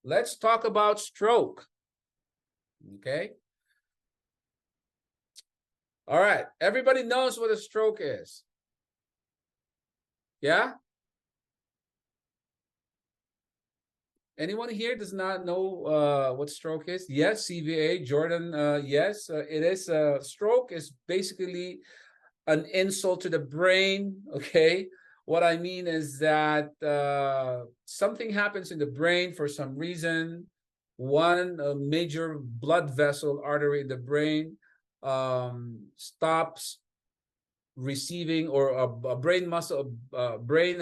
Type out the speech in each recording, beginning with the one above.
let's talk about stroke. Okay. All right. Everybody knows what a stroke is. Yeah? Anyone here does not know what stroke is? Yes, CVA, Jordan, yes, it is. Stroke is basically an insult to the brain, okay? What I mean is that something happens in the brain for some reason. One major blood vessel artery in the brain stops receiving, or a brain muscle, brain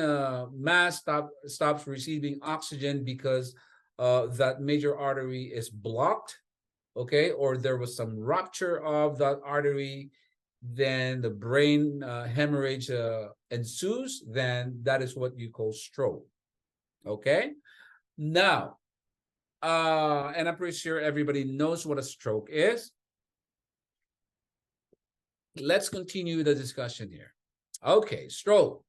mass stops receiving oxygen because that major artery is blocked, okay, or there was some rupture of that artery, then the brain hemorrhage ensues, then that is what you call stroke. Okay, now and I'm pretty sure everybody knows what a stroke is. Let's continue the discussion here. Okay, stroke.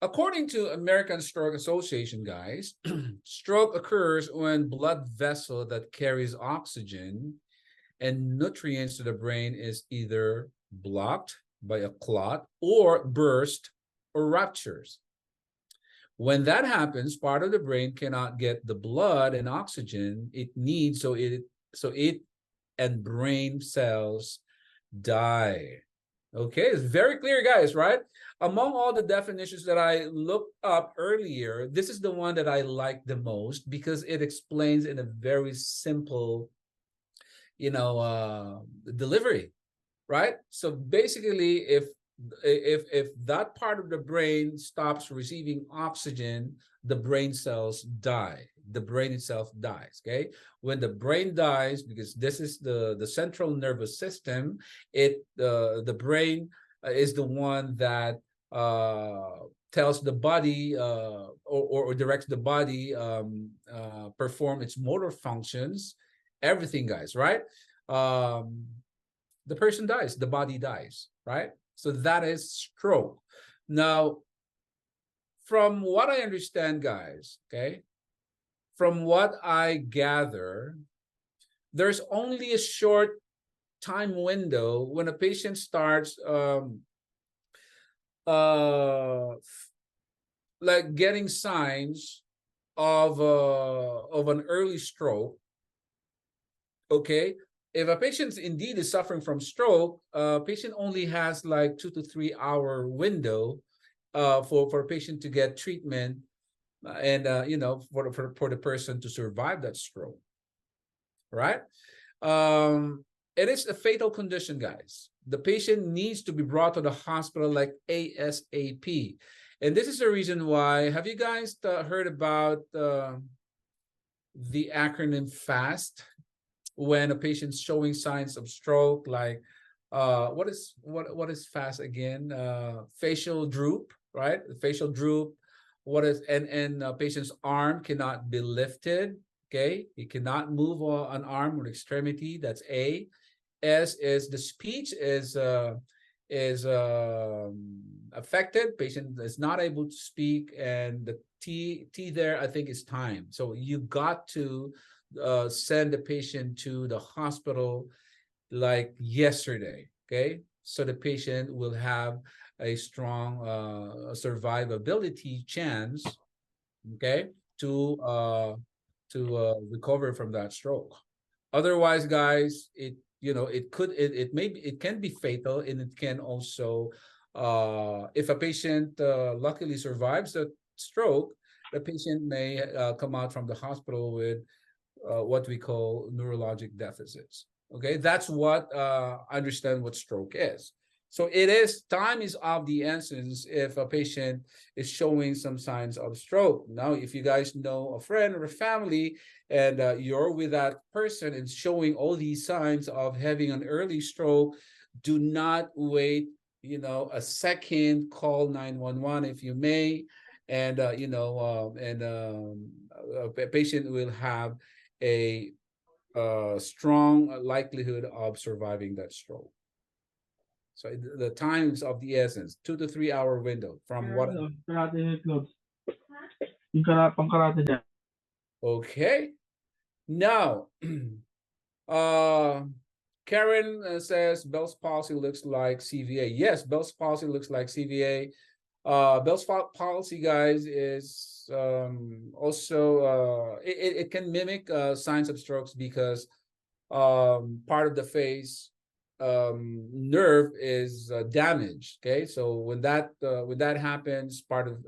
According to American Stroke Association, guys, stroke occurs when blood vessel that carries oxygen and nutrients to the brain is either blocked by a clot or burst or ruptures. When that happens, part of the brain cannot get the blood and oxygen it needs, so it and brain cells die. Okay, it's very clear, guys, right? Among all the definitions that I looked up earlier, this is the one that I like the most because it explains in a very simple, delivery, right? So basically, if that part of the brain stops receiving oxygen, the brain cells die. The brain itself dies. Okay, when the brain dies, because this is the central nervous system, the brain is the one that tells the body or directs the body perform its motor functions, everything, guys, right? The person dies, the body dies, right? So that is stroke. Now, from what I understand, guys, okay, from what I gather, there's only a short time window when a patient starts like getting signs of an early stroke. Okay, if a patient indeed is suffering from stroke, patient only has like 2 to 3 hour window for a patient to get treatment and for the person to survive that stroke, right? It is a fatal condition, guys. The patient needs to be brought to the hospital like ASAP. And this is the reason why, have you guys heard about the acronym FAST? When a patient's showing signs of stroke, like what is FAST again? Facial droop, right? Facial droop. What is and patient's arm cannot be lifted. Okay, he cannot move an arm or extremity. That's A. S is the speech is affected. Patient is not able to speak, and the T there I think is time. So you got to send the patient to the hospital like yesterday, okay? So the patient will have a strong survivability chance, okay, to recover from that stroke. Otherwise, guys, it can be fatal, and it can also if a patient luckily survives a stroke, the patient may come out from the hospital with what we call neurologic deficits. Okay, that's what I understand what stroke is. So time is of the essence if a patient is showing some signs of stroke. Now, if you guys know a friend or a family and you're with that person and showing all these signs of having an early stroke, do not wait, a second, call 911 if you may. And, a patient will have a strong likelihood of surviving that stroke. So the times of the essence, 2 to 3 hour window from what. Karate clothes. Yung pang karate dyan. Okay. Now, Karen says Bell's palsy looks like CVA. Yes, Bell's palsy looks like CVA. Bell's palsy, guys, is also it can mimic signs of strokes because part of the face nerve is damaged. Okay, so when that happens, part of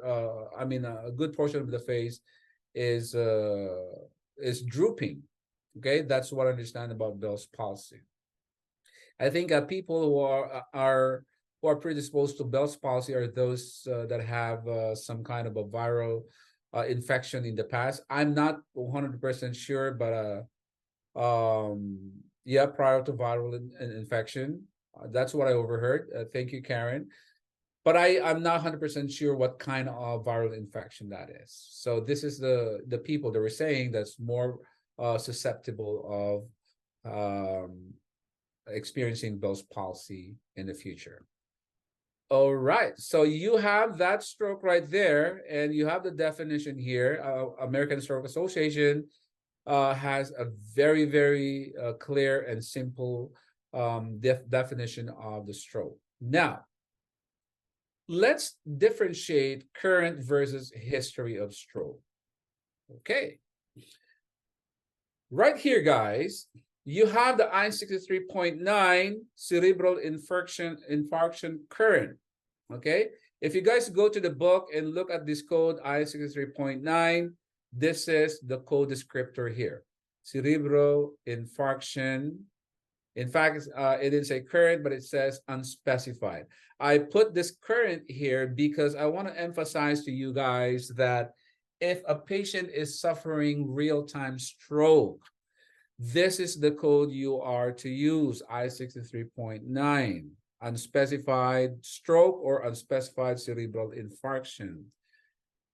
I mean a good portion of the face is drooping. Okay, that's what I understand about Bell's palsy. I think people who are predisposed to Bell's palsy are those that have some kind of a viral infection in the past. I'm not 100% sure, but yeah, prior to viral infection, that's what I overheard. Thank you, Karen. But I'm not 100% sure what kind of viral infection that is. So this is the people that were saying that's more susceptible of experiencing Bell's palsy in the future. All right, so you have that stroke right there, and you have the definition here. American Stroke Association has a very, very clear and simple definition of the stroke. Now, let's differentiate current versus history of stroke. Okay. Right here, guys, you have the I-63.9 cerebral infarction current. Okay. If you guys go to the book and look at this code I-63.9, this is the code descriptor here. Cerebral infarction. In fact, it didn't say current, but it says unspecified. I put this current here because I want to emphasize to you guys that if a patient is suffering real-time stroke, this is the code you are to use, I-63.9, unspecified stroke or unspecified cerebral infarction.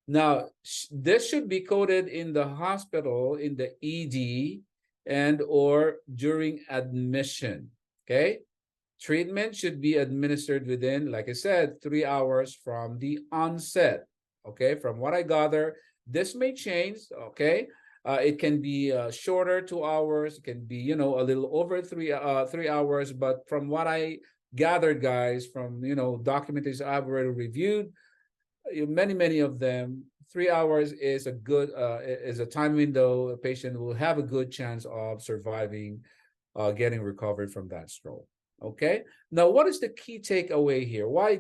Now, this should be coded in the hospital, in the ED, and or during admission, okay? Treatment should be administered within, like I said, 3 hours from the onset, okay? From what I gather, this may change, okay? It can be shorter, 2 hours. It can be, you know, a little over 3 hours. But from what I gathered, guys, from, you know, documentation I've already reviewed, many of them, 3 hours is a good is a time window. A patient will have a good chance of surviving, getting recovered from that stroke. Okay. Now, what is the key takeaway here? Why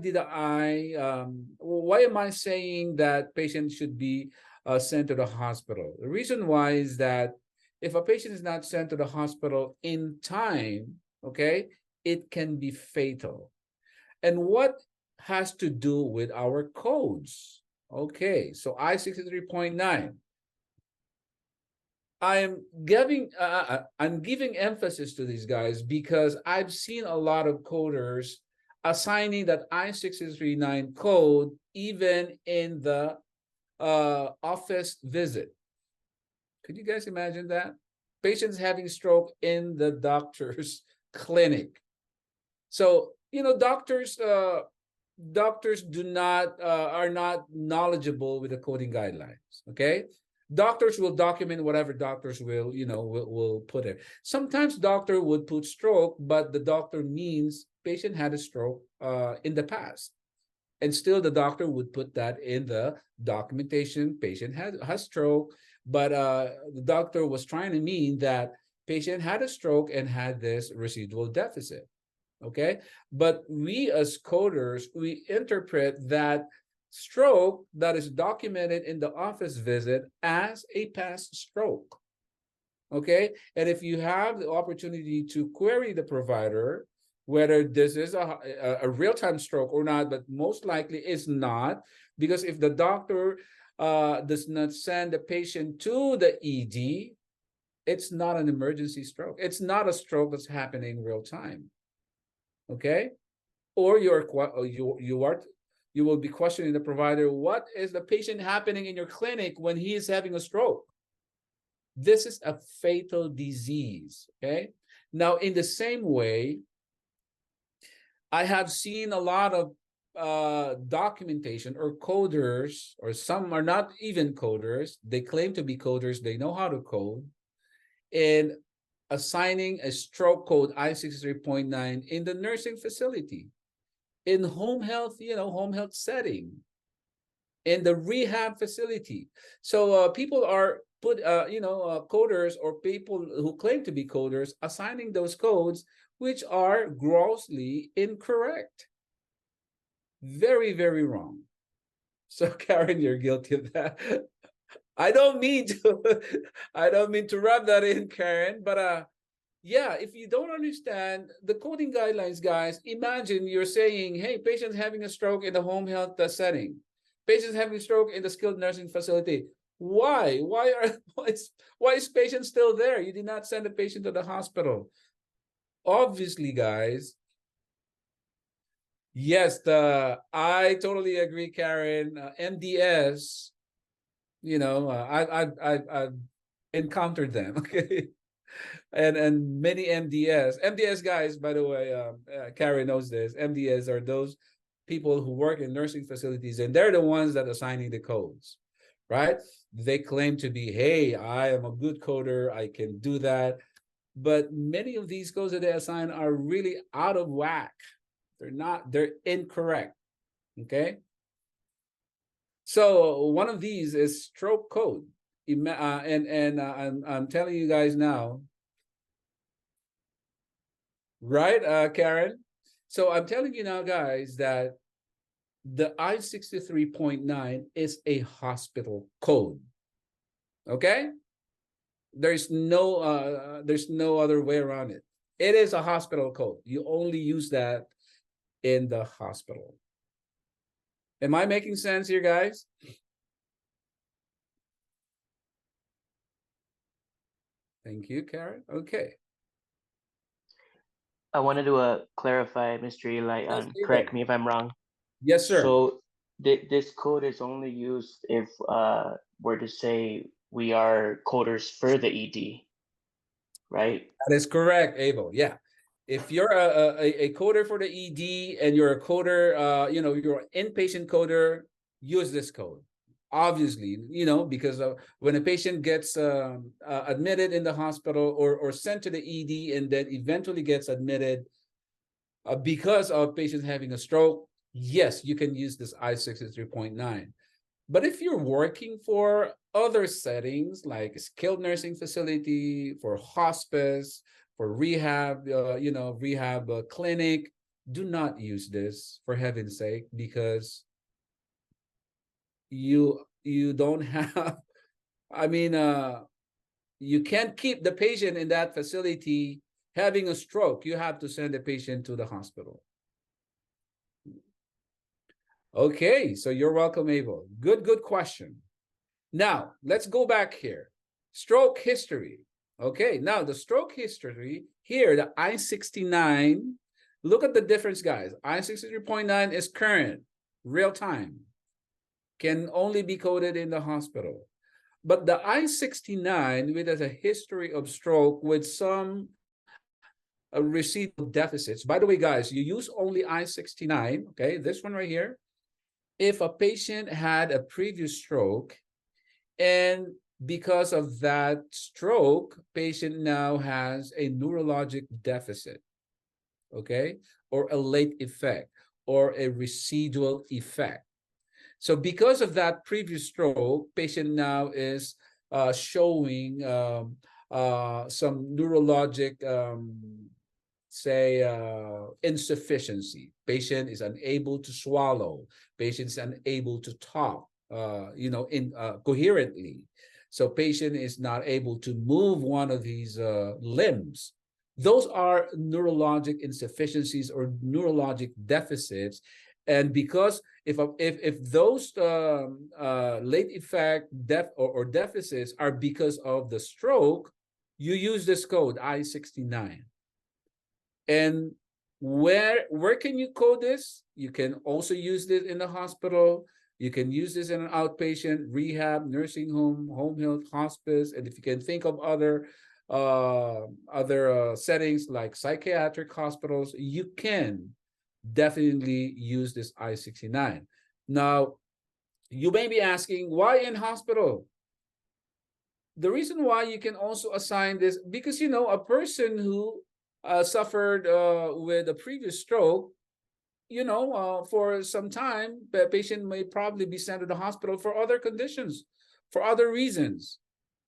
am I saying that patients should be sent to the hospital? The reason why is that if a patient is not sent to the hospital in time, okay, it can be fatal. And what has to do with our codes? Okay, so I-63.9. I'm giving emphasis to these guys because I've seen a lot of coders assigning that I-63.9 code even in the office visit. Could you guys imagine that? Patients having stroke in the doctor's clinic. So, you know, doctors are not knowledgeable with the coding guidelines. Okay. Doctors will document whatever doctors will, you know, will put it. Sometimes doctor would put stroke, but the doctor means patient had a stroke in the past. And still the doctor would put that in the documentation, patient has stroke, but the doctor was trying to mean that patient had a stroke and had this residual deficit. Okay, but we as coders, we interpret that stroke that is documented in the office visit as a past stroke. Okay, and if you have the opportunity to query the provider whether this is a real-time stroke or not, but most likely is not, because if the doctor does not send the patient to the ED, it's not an emergency stroke. It's not a stroke that's happening real time. Okay, or you will be questioning the provider, what is the patient happening in your clinic when he is having a stroke? This is a fatal disease. Okay, now in the same way, I have seen a lot of documentation or coders, or some are not even coders. They claim to be coders. They know how to code, and assigning a stroke code I-63.9 in the nursing facility, in home health, home health setting, in the rehab facility. So people are coders, or people who claim to be coders, assigning those codes, which are grossly incorrect. Very, very wrong. So Karen, you're guilty of that. I don't mean to rub that in, Karen, but yeah, if you don't understand the coding guidelines, guys, imagine you're saying, hey, patients having a stroke in the home health setting, patients having a stroke in the skilled nursing facility. Why? Why is patient still there? You did not send the patient to the hospital. Obviously, guys. Yes, I totally agree, Karen. MDS, I've encountered them. Okay. And many MDS guys, by the way, Karen knows this. MDS are those people who work in nursing facilities, and they're the ones that are assigning the codes, right? They claim to be, hey, I am a good coder, I can do that. But many of these codes that they assign are really out of whack. They're incorrect. Okay. So one of these is stroke code. I'm telling you guys now, right, Karen? So I'm telling you now, guys, that the I-63.9 is a hospital code. Okay? There's no other way around it. It is a hospital code. You only use that in the hospital. Am I making sense here, guys? Thank you, Karen. Okay. I wanted to clarify, Mr. Eli, correct me if I'm wrong. Yes, sir. So this code is only used if we're to say we are coders for the ED, right? That is correct, Abel. Yeah. If you're a coder for the ED and you're a coder, you're an inpatient coder, use this code. Obviously, because when a patient gets admitted in the hospital, or sent to the ED and then eventually gets admitted because of patients having a stroke, yes, you can use this I-63.9. But if you're working for other settings like skilled nursing facility, for hospice, for rehab, rehab clinic, do not use this, for heaven's sake, because you don't have, I mean, you can't keep the patient in that facility having a stroke. You have to send the patient to the hospital. Okay, so you're welcome, Abel. Good question. Now, let's go back here. Stroke history. Okay, now the stroke history here, the I-69, look at the difference, guys. I-63.9 is current, real time, can only be coded in the hospital. But the I-69, which has a history of stroke with some residual deficits. By the way, guys, you use only I-69, okay, this one right here. If a patient had a previous stroke, and because of that stroke, patient now has a neurologic deficit, okay, or a late effect, or a residual effect. So because of that previous stroke, patient now is showing some neurologic, say, insufficiency. Patient is unable to swallow. Patient is unable to talk, coherently. So patient is not able to move one of these limbs. Those are neurologic insufficiencies or neurologic deficits. And because if those late effect or deficits are because of the stroke, you use this code I-69. And where can you code this? You can also use this in the hospital. You can use this in an outpatient, rehab, nursing home, home health, hospice. And if you can think of other settings like psychiatric hospitals, you can. definitely use this I-69. Now, you may be asking, why in hospital? The reason why you can also assign this, because, you know, a person who suffered with a previous stroke, you know, for some time, the patient may probably be sent to the hospital for other conditions, for other reasons,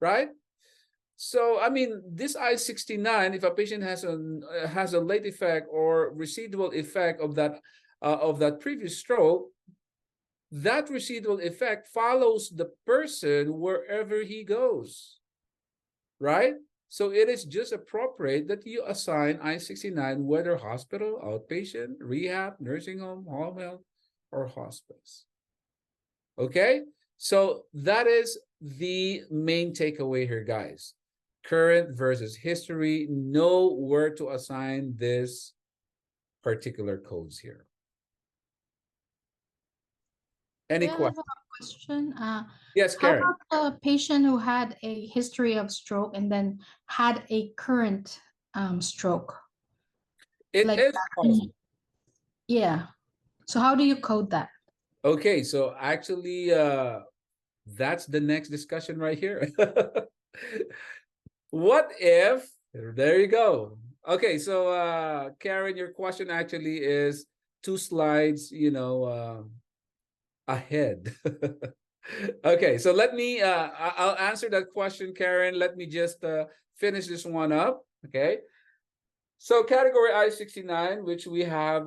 right? So, I mean, this I-69, if a patient has a late effect or residual effect of that previous stroke, that residual effect follows the person wherever he goes, right? So it is just appropriate that you assign I-69, whether hospital, outpatient, rehab, nursing home, home health, or hospice. Okay? So that is the main takeaway here, guys. Current versus history. Know where to assign this particular codes here. Any Yeah, I have questions? a question. Yes, How Karen. about a patient who had a history of stroke and then had a current stroke? It Like, is possible. yeah. So how do you code that? Okay, so actually, that's the next discussion right here. What if, there you go. Okay, so Karen, your question actually is 2 slides, you know, ahead. Okay, so let me I'll answer that question, Karen. Let me just finish this one up. Okay. So category I-69, which we have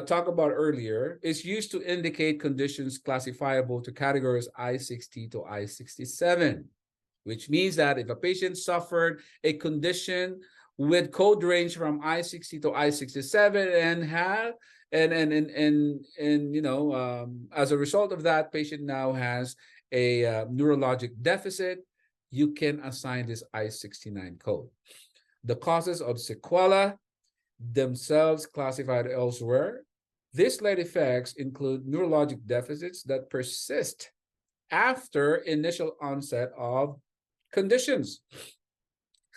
talked about earlier, is used to indicate conditions classifiable to categories I-60 to I-67, which means that if a patient suffered a condition with code range from I-60 to I-67 and had and you know, as a result of that, patient now has a neurologic deficit, you can assign this I-69 code. The causes of sequela themselves classified elsewhere. These late effects include neurologic deficits that persist after initial onset of conditions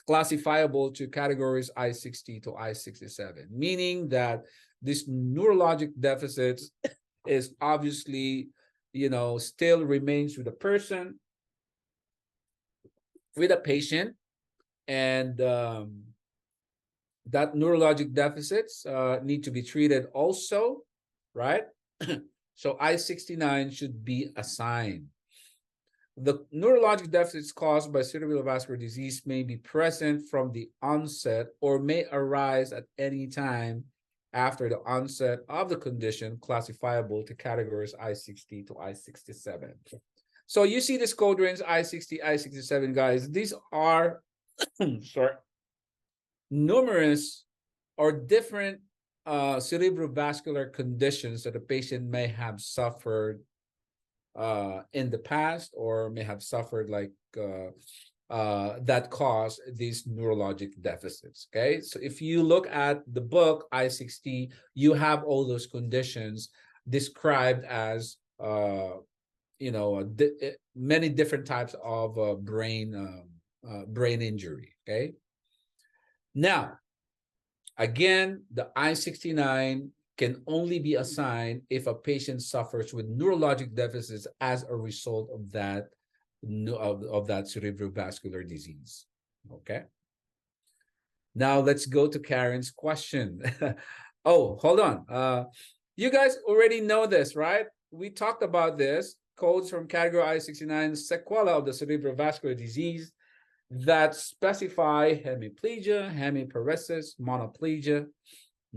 classifiable to categories I-60 to I-67, meaning that this neurologic deficits is obviously, you know, still remains with the person, with a patient, and that neurologic deficits need to be treated also, right? So I-69 should be assigned. The neurologic deficits caused by cerebrovascular disease may be present from the onset or may arise at any time after the onset of the condition, classifiable to categories I-60 to I-67. So you see this code range I-60, I-67, guys. These are sorry, numerous or different cerebrovascular conditions that a patient may have suffered in the past or may have suffered like that cause these neurologic deficits. Okay, so if you look at the book I-60, you have all those conditions described as you know, many different types of brain injury. Okay, now again, the I-69 can only be assigned if a patient suffers with neurologic deficits as a result of that cerebrovascular disease. Okay. Now let's go to Karen's question. Oh, hold on. You guys already know this, right? We talked about this. Codes from category I-69, sequela of the cerebrovascular disease that specify hemiplegia, hemiparesis, monoplegia,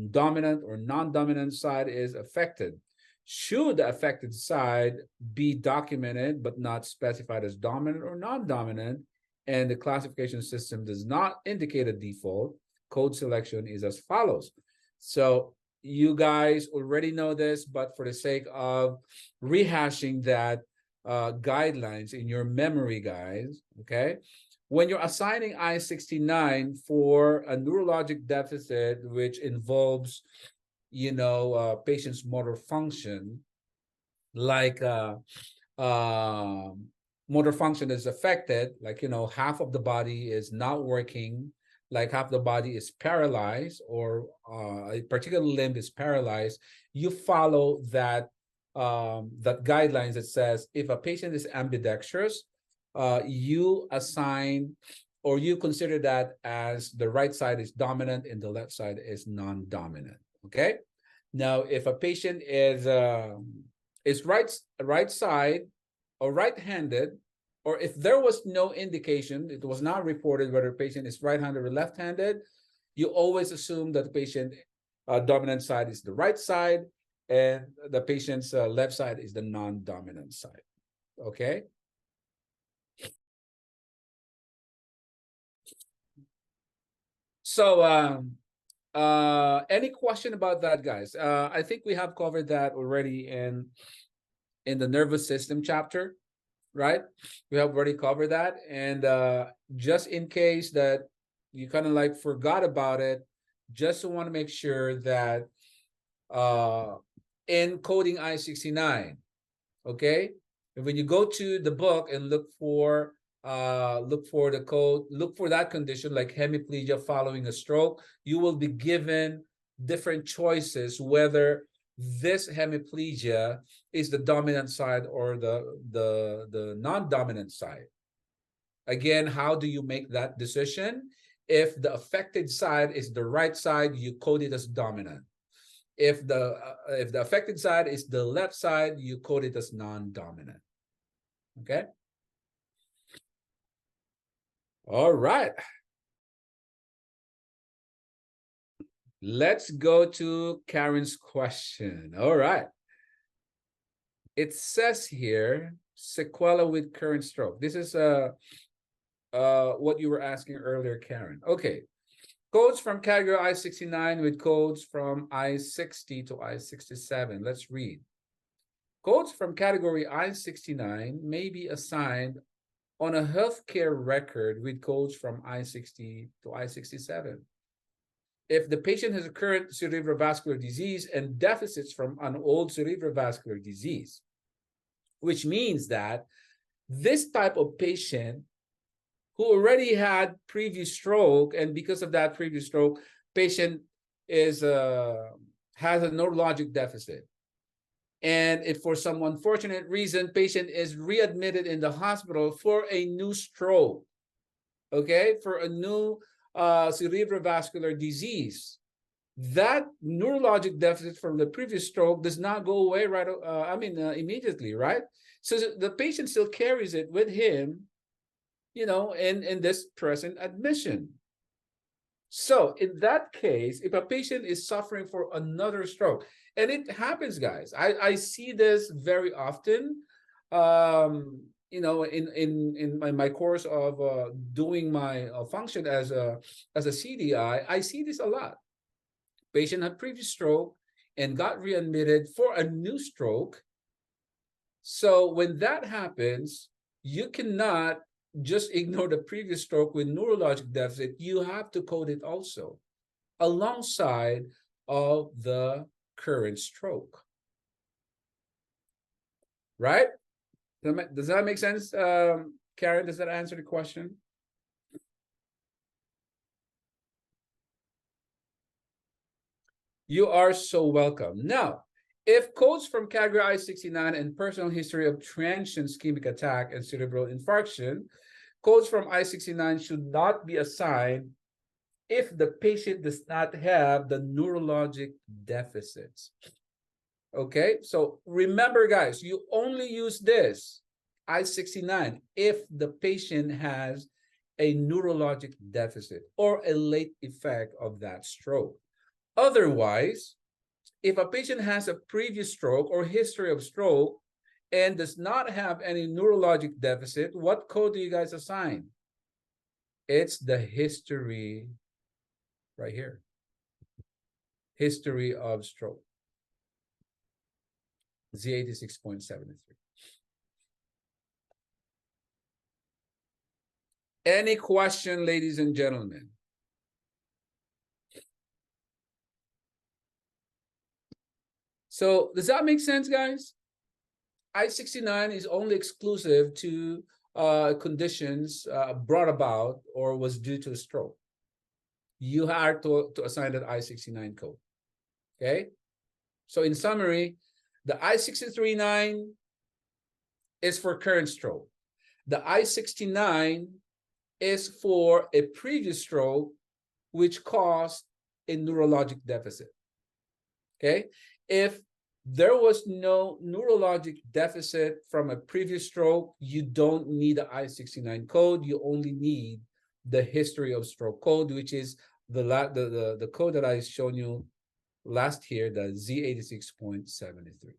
dominant or non-dominant side is affected. Should the affected side be documented but not specified as dominant or non-dominant, and the classification system does not indicate a default, code selection is as follows. So you guys already know this, but for the sake of rehashing that guidelines in your memory, guys, okay? When you're assigning I-69 for a neurologic deficit, which involves, you know, patient's motor function, like motor function is affected, like, you know, half of the body is not working, like half the body is paralyzed or a particular limb is paralyzed, you follow that that guidelines that says if a patient is ambidextrous, you assign or you consider that as the right side is dominant and the left side is non-dominant. Okay. Now, if a patient is right side or right-handed, or if there was no indication, it was not reported whether the patient is right-handed or left-handed, you always assume that the patient dominant side is the right side and the patient's left side is the non-dominant side. Okay. So any question about that, guys? I think we have covered that already in the nervous system chapter, right? We have already covered that. And just in case that you kind of like forgot about it, just want to make sure that in coding I-69, okay, when you go to the book and look for the code, look for that condition like hemiplegia following a stroke, you will be given different choices whether this hemiplegia is the dominant side or the non-dominant side. Again, how do you make that decision? If the affected side is the right side, you code it as dominant. If the affected side is the left side, you code it as non-dominant. Okay. All right. Let's go to Karen's question. All right. It says here, sequela with current stroke. This is what you were asking earlier, Karen. Okay. Codes from category I-69 with codes from I-60 to I-67. Let's read. Codes from category I-69 may be assigned on a healthcare record with codes from I-60 to I-67. If the patient has a current cerebrovascular disease and deficits from an old cerebrovascular disease, which means that this type of patient who already had previous stroke, and because of that previous stroke, patient is has a neurologic deficit. And if for some unfortunate reason, patient is readmitted in the hospital for a new stroke, okay, for a new cerebrovascular disease, that neurologic deficit from the previous stroke does not go away immediately, right? So the patient still carries it with him, you know, in this present admission. So in that case, if a patient is suffering for another stroke, and it happens, guys, I see this very often, you know, in my course of doing my function as a CDI, I see this a lot. Patient had previous stroke and got readmitted for a new stroke. So when that happens, you cannot just ignore the previous stroke with neurologic deficit. You have to code it also alongside of the current stroke. Right? Does that make sense, Karen? Does that answer the question? You are so welcome. Now, if codes from category I-69 and personal history of transient ischemic attack and cerebral infarction, codes from I-69 should not be assigned if the patient does not have the neurologic deficits. Okay, so remember, guys, you only use this I-69 if the patient has a neurologic deficit or a late effect of that stroke. Otherwise, if a patient has a previous stroke or history of stroke and does not have any neurologic deficit, what code do you guys assign? It's the history right here. History of stroke. Z86.73. Any question, ladies and gentlemen? So does that make sense, guys? I-69 is only exclusive to conditions brought about or was due to a stroke. you are to assign that I-69 code. Okay? So in summary, the I-639 is for current stroke. The I-69 is for a previous stroke which caused a neurologic deficit. Okay? If there was no neurologic deficit from a previous stroke, you don't need the I-69 code. You only need the history of stroke code, which is the code that I shown you last here, the Z86.73.